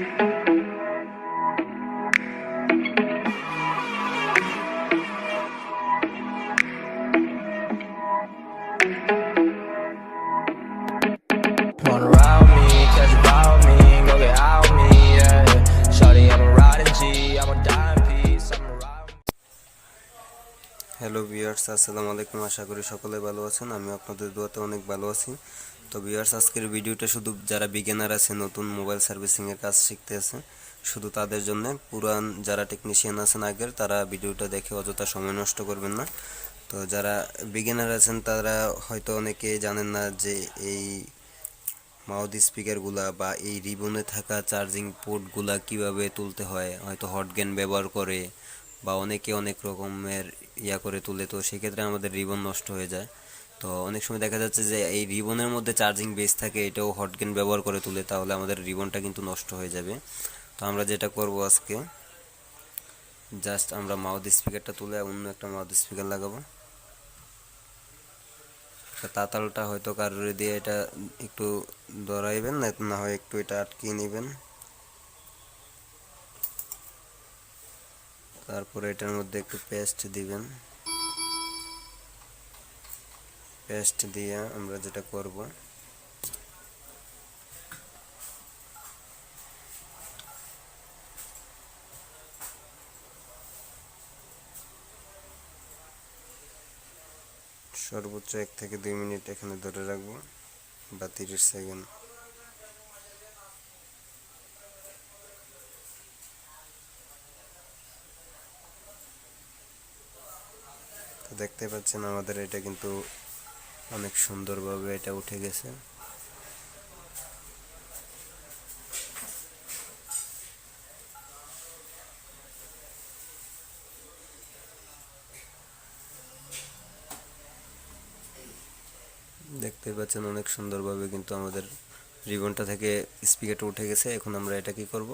Wanna ride me, catch about me, go get out me, yeah. Shawty, I'm a riding G, I'm a dime piece, I'm a ride. Hello viewers, আসসালামু আলাইকুম। আশা করি সকলে ভালো আছেন। আমি আপনাদের দোয়াতে অনেক ভালো আছি। তো ভিউয়ার্স, আজকের ভিডিওটা শুধু যারা বিগিনার আছে, নতুন মোবাইল সার্ভিসিংয়ের কাজ শিখতে আছে, শুধু তাদের জন্য। পুরান যারা টেকনিশিয়ান আছেন আগের, তারা ভিডিওটা দেখে অযথা সময় নষ্ট করবেন না। তো যারা বিগিনার আছেন তারা হয়তো অনেকে জানেন না যে এই মাউথ স্পিকারগুলা বা এই রিবনে থাকা চার্জিং পোর্টগুলা কিভাবে তুলতে হয়। হয়তো হটগেন ব্যবহার করে বা অনেকে অনেক রকমের করে তুলে, তো সেক্ষেত্রে আমাদের রিবন নষ্ট হয়ে যায়। তো অনেক সময় দেখা যাচ্ছে যে এই রিবনের মধ্যে চার্জিং বেস থাকে, এটাও হটগেন ব্যবহার করে তুলে, তাহলে আমাদের রিবনটা কিন্তু নষ্ট হয়ে যাবে। তো আমরা যেটা করব আজকে, জাস্ট আমরা মাউথ স্পিকারটা তুলে অন্য একটা মাউথ স্পিকার লাগাবো। তাতালটা হয়তো কারোর দিয়ে এটা একটু ধরাইবেন, না হয় একটু এটা আটকিয়ে নেবেন। তারপরে এটার মধ্যে একটু পেস্ট দিবেন। পেস্ট দিয়ে আমরা যেটা করব, সর্বোচ্চ 1 থেকে 2 মিনিট এখানে ধরে রাখবো, বা 30 সেকেন্ড। তো দেখতে পাচ্ছেন আমাদের এটা কিন্তু অনেক সুন্দরভাবে এটা উঠে গেছে। দেখতে পাচ্ছেন অনেক সুন্দরভাবে কিন্তু আমাদের রিবনটা থেকে স্পিকারটা উঠে গেছে। এখন আমরা এটা কি করব,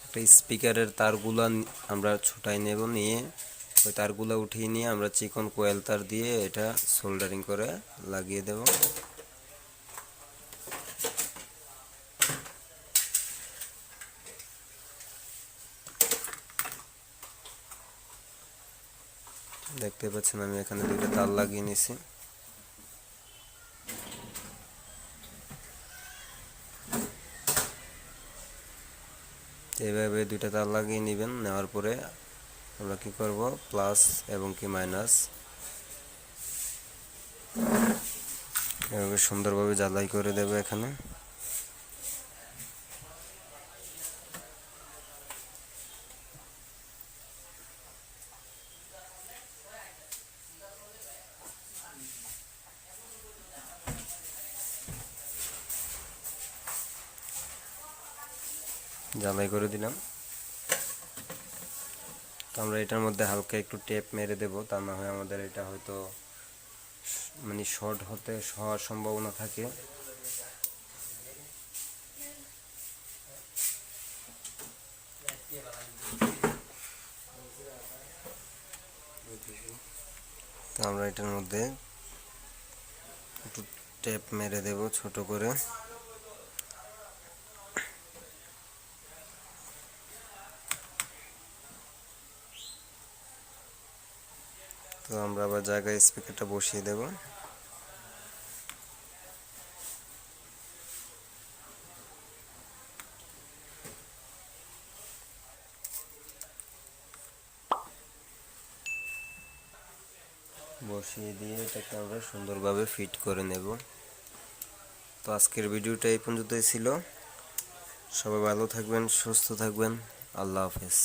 একটা স্পিকারের তারগুলা আমরা ছুটাই নেব, নিয়ে ওই তারগুলো উঠিয়ে নিয়ে আমরা চিকন কোয়েল তার দিয়ে এটা সোল্ডারিং করে লাগিয়ে দেব। দেখতে পাচ্ছেন আমি এখানে দুটো তার লাগিয়ে নিয়েছি। এইভাবে দুইটা তার লাগিয়ে নেবেন। নেওয়ার পরে আমরা কি করব, প্লাস এবং কি মাইনাস এভাবে সুন্দরভাবে জ্বালাই করে দেব এখানে। জ্বালাই করে দিলাম। তো আমরা এটার মধ্যে হালকা একটু টেপ মেরে দেব, তা না হয় আমাদের এটা হয়তো মানে শর্ট হওয়ার সম্ভাবনা থাকে। তো আমরা এটার মধ্যে একটু টেপ মেরে দেব ছোট করে। তো আমরা আবার জায়গায় স্পিকারটা বসিয়ে দেব। বসিয়ে দিয়ে এটাকে আমরা সুন্দরভাবে ফিট করে নেব। তো আজকের ভিডিওটা এই পর্যন্তই ছিল। সবাই ভালো থাকবেন, সুস্থ থাকবেন। আল্লাহ হাফেজ।